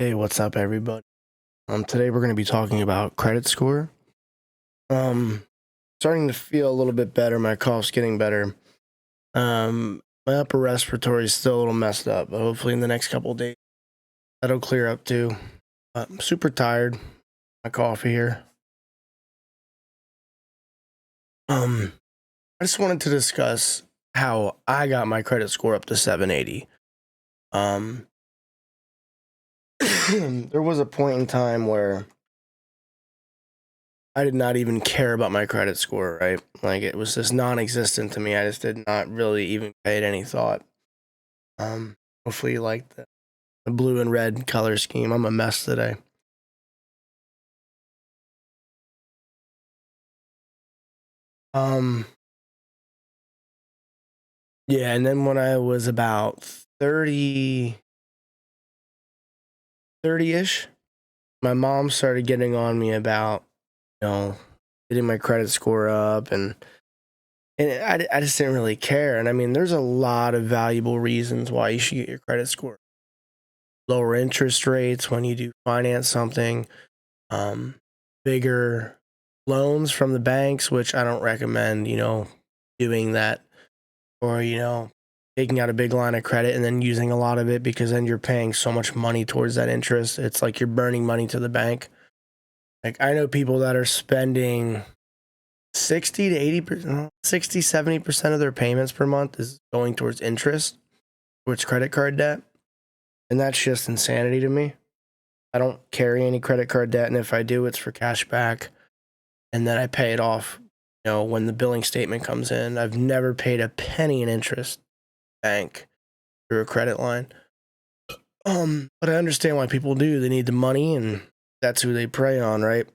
Hey, what's up, everybody? Today we're going to be talking about credit score. Um, Starting to feel a little bit better. My cough's getting better. My upper respiratory is still a little messed up, but hopefully in the next couple of days that'll clear up too. I'm super tired. My coffee here. I just wanted to discuss how I got my credit score up to 780. Um, there was a point in time where I did not even care about my credit score, right? Like it was just non-existent to me. I just did not really even pay it any thought. Hopefully you like the blue and red color scheme. I'm a mess today. Um, yeah, and then when I was about 30-ish, my mom started getting on me about, getting my credit score up and I just didn't really care. And I mean, there's a lot of valuable reasons why you should get your credit score. Lower interest rates when you do finance something, um, bigger loans from the banks, which I don't recommend, doing that or, taking out a big line of credit and then using a lot of it because then you're paying so much money towards that interest. It's like you're burning money to the bank. Like I know people that are spending 60 to 80%, 60, 70% of their payments per month is going towards interest, towards credit card debt. And that's just insanity to me. I don't carry any credit card debt, and if I do, it's for cash back, and then I pay it off. When the billing statement comes in, I've never paid a penny in interest bank through a credit line. But I understand why people do. They need the money, and that's who they prey on, right?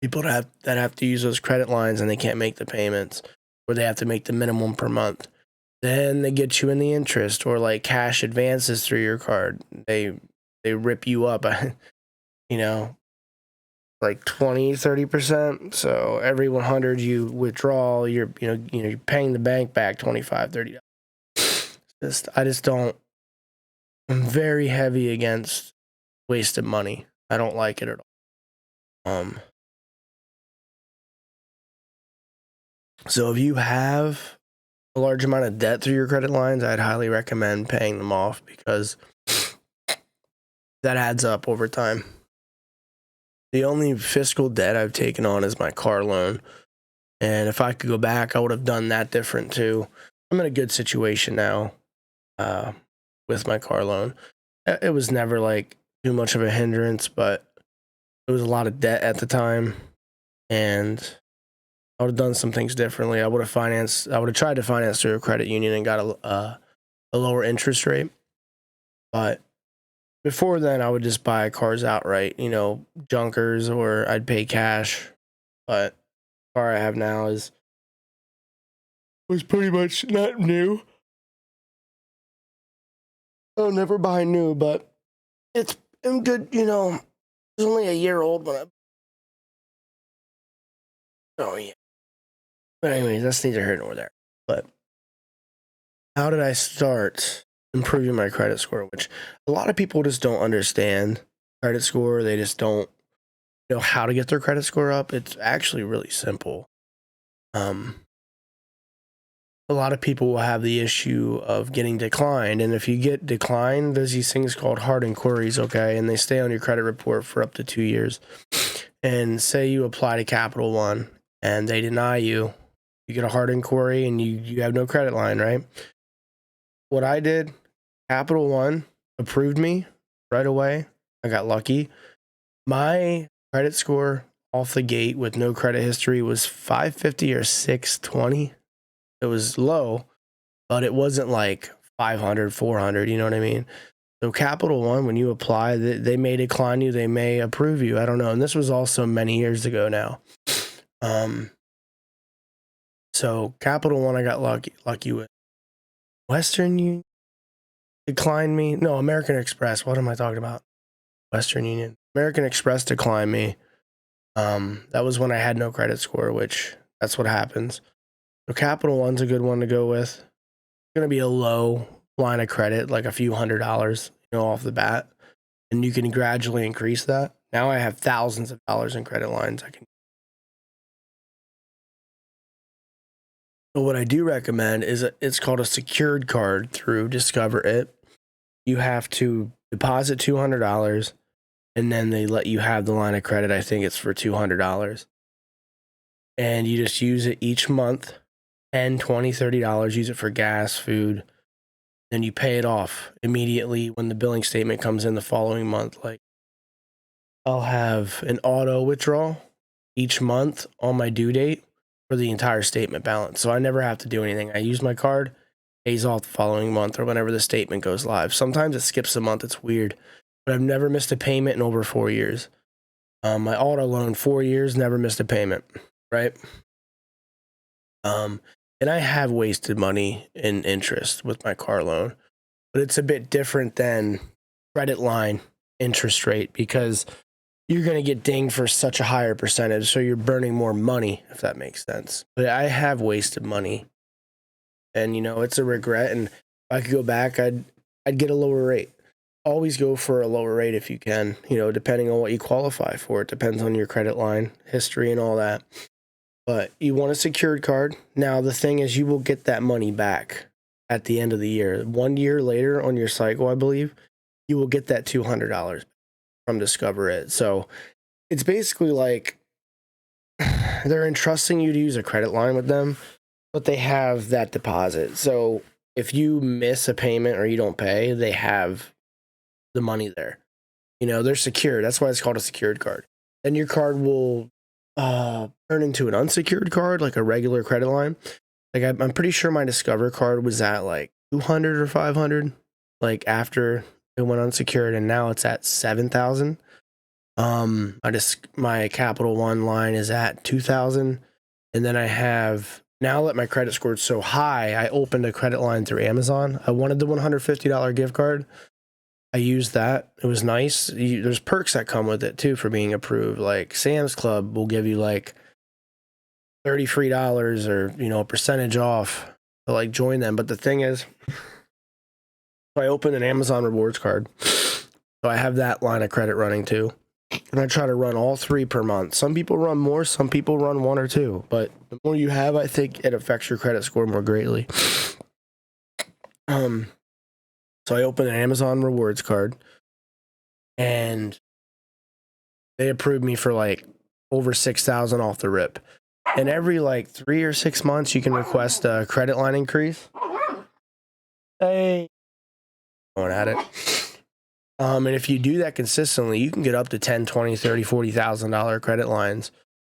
People that have to use those credit lines and they can't make the payments, or they have to make the minimum per month. Then they get you in the interest, or like cash advances through your card. They rip you up. you know like 20-30%. So every 100 you withdraw, you're paying the bank back 25-30. I just don't. I'm very heavy against wasted money. I don't like it at all. So if you have a large amount of debt through your credit lines, I'd highly recommend paying them off because that adds up over time. The only fiscal debt I've taken on is my car loan. And if I could go back, I would have done that different too. I'm in a good situation now with my car loan. It was never like too much of a hindrance, but it was a lot of debt at the time. And I would have done some things differently. I would have tried to finance through a credit union and got a lower interest rate. But before then, I would just buy cars outright, junkers, or I'd pay cash. But the car I have now was pretty much not new. I'll never buy new, but it's in good, it's only a year old when I. Oh, yeah. But, anyways, that's neither here nor there. But how did I start improving my credit score? Which a lot of people just don't understand credit score. They just don't know how to get their credit score up. It's actually really simple. A lot of people will have the issue of getting declined. And if you get declined, there's these things called hard inquiries, okay? And they stay on your credit report for up to 2 years. And say you apply to Capital One and they deny you, you get a hard inquiry and you have no credit line, right? What I did, Capital One approved me right away. I got lucky. My credit score off the gate with no credit history was 550 or 620. It was low, but it wasn't like 500, 400, you know what I mean? So Capital One, when you apply, they may decline you, they may approve you. I don't know. And this was also many years ago now. So Capital One, I got lucky with. Western Union declined me. No, American Express. What am I talking about? Western Union. American Express declined me. That was when I had no credit score, which that's what happens. So Capital One's a good one to go with. It's gonna be a low line of credit, like a few $100s, off the bat. and you can gradually increase that. Now I have thousands of dollars in credit lines I can. But what I do recommend is it's called a secured card through Discover It. You have to deposit $200, and then they let you have the line of credit. I think it's for $200. And you just use it each month, $10, $20, $30. Use it for gas, food. Then you pay it off immediately when the billing statement comes in the following month. Like, I'll have an auto withdrawal each month on my due date for the entire statement balance. So I never have to do anything. I use my card, pays off the following month or whenever the statement goes live. Sometimes it skips a month. It's weird, but I've never missed a payment in over 4 years. My auto loan, 4 years, never missed a payment, right? And I have wasted money in interest with my car loan, but it's a bit different than credit line interest rate because you're going to get dinged for such a higher percentage. So you're burning more money, if that makes sense. But I have wasted money, and it's a regret. And if I could go back, I'd get a lower rate. Always go for a lower rate if you can, depending on what you qualify for. It depends on your credit line history and all that. But you want a secured card. Now, the thing is, you will get that money back at the end of the year. 1 year later on your cycle, I believe, you will get that $200 from Discover It. So it's basically like they're entrusting you to use a credit line with them, but they have that deposit. So if you miss a payment or you don't pay, they have the money there. They're secure. That's why it's called a secured card. Then your card will turn into an unsecured card, like a regular credit line. Like I'm pretty sure my Discover card was at like 200 or 500, like after it went unsecured, and now it's at 7,000. My Capital One line is at 2,000, and then I have now that my credit score is so high, I opened a credit line through Amazon. I wanted the $150 gift card. I used that. It was nice. There's perks that come with it too for being approved. Like Sam's Club will give you like $30 free or a percentage off to like join them. But the thing is, I opened an Amazon rewards card, so I have that line of credit running too, and I try to run all 3 per month. Some people run more, some people run 1 or 2, but the more you have, I think it affects your credit score more greatly. So I opened an Amazon rewards card, and they approved me for like over 6,000 off the rip. And every like 3 or 6 months, you can request a credit line increase. Hey, going at it. And if you do that consistently, you can get up to $10,000, $20,000, $30,000, $40,000 credit lines.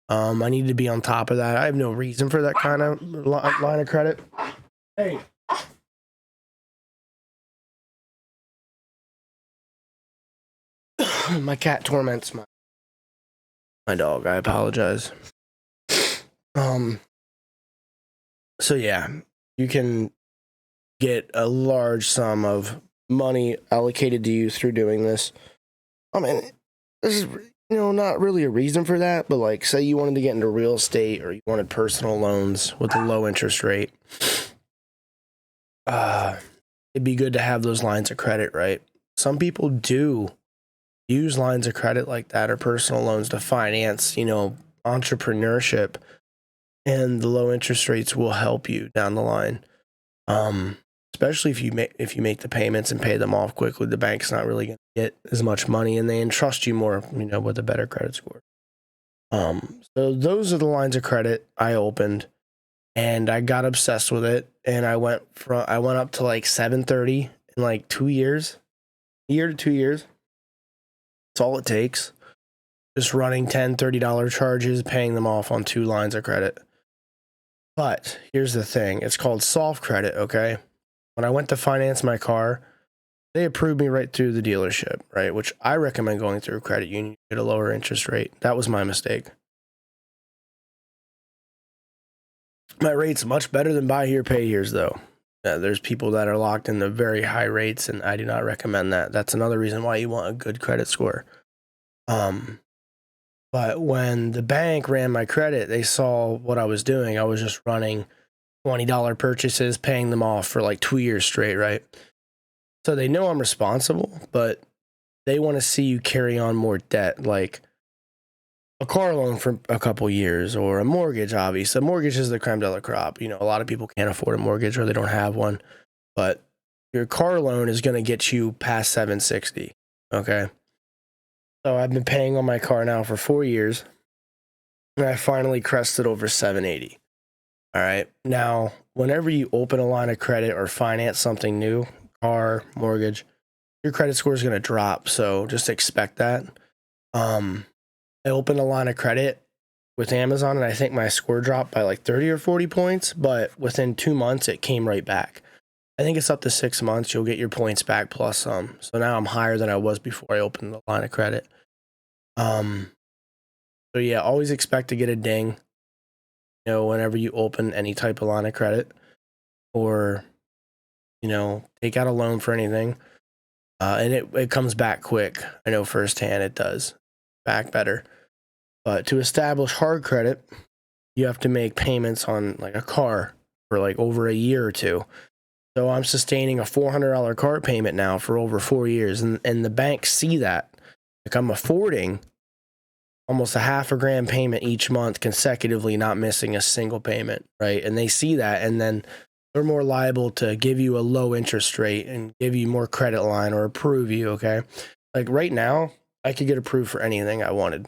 I need to be on top of that. I have no reason for that kind of line of credit. Hey. My cat torments my dog. I apologize. So yeah, you can get a large sum of money allocated to you through doing this. I mean, this is not really a reason for that, but like, say you wanted to get into real estate or you wanted personal loans with a low interest rate, it'd be good to have those lines of credit, right? Some people do use lines of credit like that or personal loans to finance, entrepreneurship, and the low interest rates will help you down the line. Especially if you make the payments and pay them off quickly, the bank's not really going to get as much money, and they entrust you more, with a better credit score. So those are the lines of credit I opened, and I got obsessed with it, and I went up to like 730 in like 2 years, a year to 2 years. That's all it takes. Just running $10, $30 charges, paying them off on 2 lines of credit. But here's the thing. It's called soft credit, okay? When I went to finance my car, they approved me right through the dealership, right? Which I recommend going through a credit union to get a lower interest rate. That was my mistake. My rate's much better than buy here, pay here's though. There's people that are locked into very high rates, and I do not recommend that. That's another reason why you want a good credit score. But when the bank ran my credit, they saw what I was doing. I was just running $20 purchases, paying them off for like 2 years straight, right? So they know I'm responsible, but they want to see you carry on more debt, like a car loan for a couple years or a mortgage. Obviously, a mortgage is the creme de la crop. You know, a lot of people can't afford a mortgage or they don't have one, but your car loan is going to get you past 760. Okay. So I've been paying on my car now for 4 years, and I finally crested over 780. All right. Now, whenever you open a line of credit or finance something new, car, mortgage, your credit score is going to drop. So just expect that. I opened a line of credit with Amazon, and I think my score dropped by like 30 or 40 points, but within 2 months, it came right back. I think it's up to 6 months. You'll get your points back plus some. So now I'm higher than I was before I opened the line of credit. So yeah, always expect to get a ding, you know, whenever you open any type of line of credit or, you know, take out a loan for anything. And it comes back quick. I know firsthand it does back better. But to establish hard credit, you have to make payments on like a car for like over a year or two. So I'm sustaining a $400 car payment now for over 4 years. And the banks see that. Like I'm affording almost a $1,000 payment each month consecutively, not missing a single payment, right? And they see that, and then they're more liable to give you a low interest rate and give you more credit line or approve you, okay? Like right now, I could get approved for anything I wanted.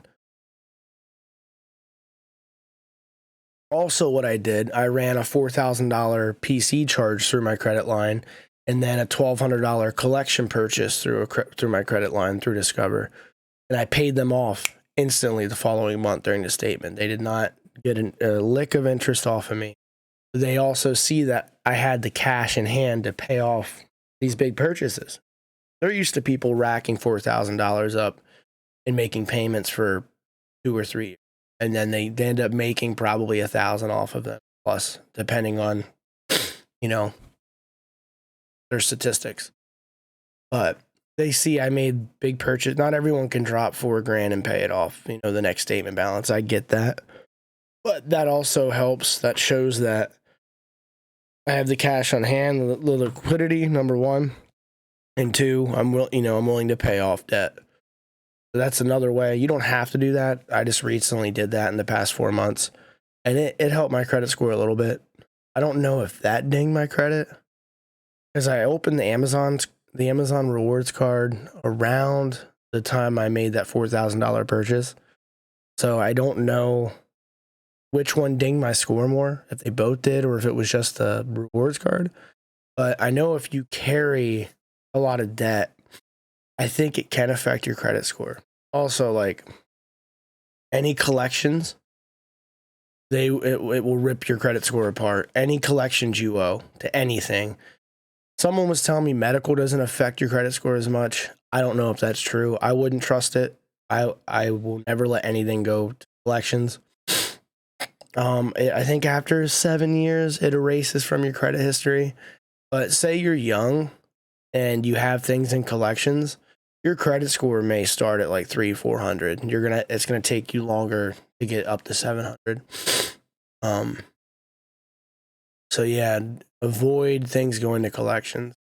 Also, what I did, I ran a $4,000 PC charge through my credit line, and then a $1,200 collection purchase through my credit line through Discover, and I paid them off instantly the following month during the statement. They did not get a lick of interest off of me. They also see that I had the cash in hand to pay off these big purchases. They're used to people racking $4,000 up and making payments for 2 or 3 years. And then they end up making probably 1,000 off of them, plus, depending on, you know, their statistics. But they see I made big purchase. Not everyone can drop $4,000 and pay it off, you know, the next statement balance. I get that. But that also helps. That shows that I have the cash on hand, the liquidity, number one. And two, I'm willing to pay off debt. So that's another way. You don't have to do that. I just recently did that in the past 4 months, and it helped my credit score a little bit. I don't know if that dinged my credit, because I opened the Amazon rewards card around the time I made that $4,000 purchase. So I don't know which one dinged my score more, if they both did or if it was just the rewards card. But I know if you carry a lot of debt, I think it can affect your credit score. Also, like any collections, it will rip your credit score apart. Any collections you owe to anything. Someone was telling me medical doesn't affect your credit score as much. I don't know if that's true. I wouldn't trust it. I will never let anything go to collections. I think after 7 years, it erases from your credit history. But say you're young and you have things in collections, your credit score may start at like 300-400. It's gonna take you longer to get up to 700. So yeah, avoid things going to collections.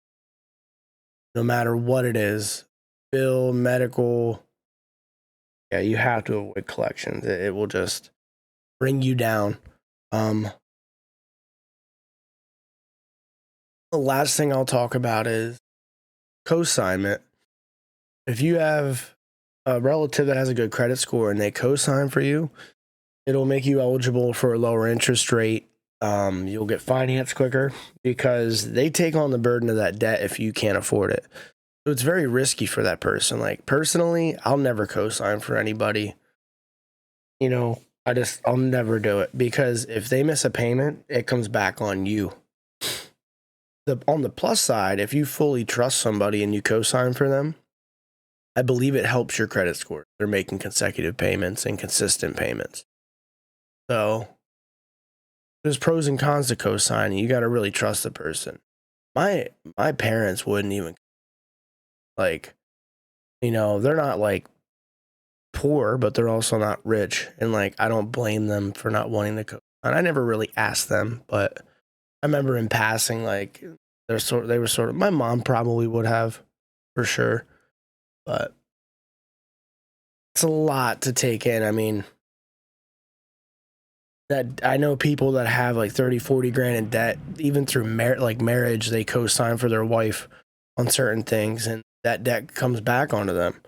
No matter what it is, bill, medical. Yeah, you have to avoid collections. It will just bring you down. The last thing I'll talk about is co-signment. If you have a relative that has a good credit score and they co-sign for you, it'll make you eligible for a lower interest rate. You'll get financed quicker because they take on the burden of that debt if you can't afford it. So it's very risky for that person. Like personally, I'll never co-sign for anybody. You know, I'll never do it because if they miss a payment, it comes back on you. On the plus side, if you fully trust somebody and you co-sign for them, I believe it helps your credit score. They're making consecutive payments and consistent payments. So there's pros and cons to co-signing. You got to really trust the person. My parents wouldn't even, like, you know, they're not like poor, but they're also not rich. And like, I don't blame them for not wanting to co-sign. I never really asked them, but I remember in passing, like they were sort of, my mom probably would have for sure. But a lot to take in. I mean, that I know people that have like 30, 40 grand in debt, even through marriage, they co-sign for their wife on certain things, and that debt comes back onto them.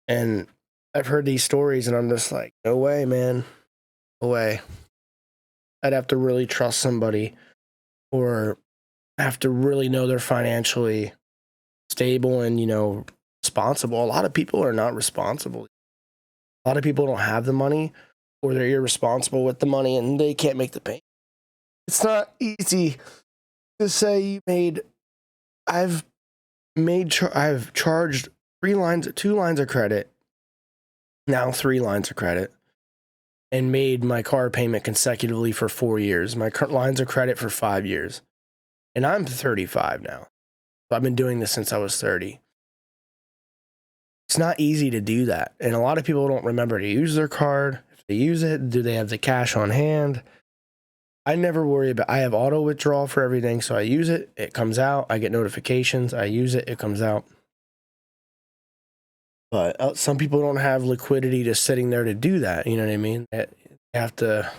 And I've heard these stories, and I'm just like, no way, man, no way. I'd have to really trust somebody, or have to really know they're financially stable and, responsible. A lot of people are not responsible. A lot of people don't have the money, or they're irresponsible with the money and they can't make the payment. It's not easy to say I've charged 2 lines of credit, now 3 lines of credit, and made my car payment consecutively for 4 years. My lines of credit for 5 years. And I'm 35 now. I've been doing this since I was 30. It's not easy to do that. And a lot of people don't remember to use their card. If they use it, do they have the cash on hand? I never worry about, I have auto withdrawal for everything. So I use it, it comes out. I get notifications. I use it, it comes out. But some people don't have liquidity just sitting there to do that. You know what I mean? They have to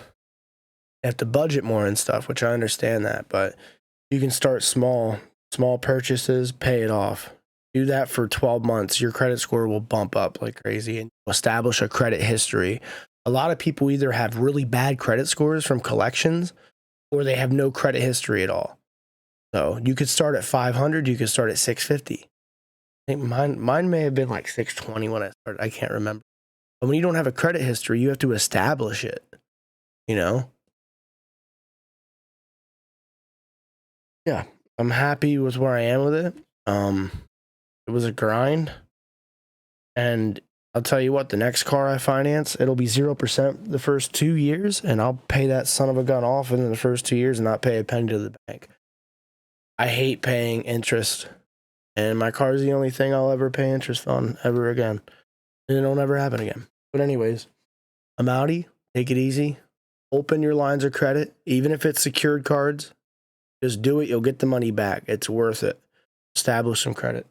budget more and stuff, which I understand that. But you can start small purchases, pay it off. Do that for 12 months. Your credit score will bump up like crazy, and establish a credit history. A lot of people either have really bad credit scores from collections, or they have no credit history at all. So you could start at 500. You could start at 650. I think mine may have been like 620 when I started. I can't remember. But when you don't have a credit history, you have to establish it. Yeah, I'm happy with where I am with it. It was a grind, and I'll tell you what, the next car I finance, it'll be 0% the first 2 years, and I'll pay that son of a gun off in the first 2 years and not pay a penny to the bank. I hate paying interest, and my car is the only thing I'll ever pay interest on ever again, and it'll never happen again. But anyways, I'm outie. Take it easy. Open your lines of credit, even if it's secured cards. Just do it. You'll get the money back. It's worth it. Establish some credit.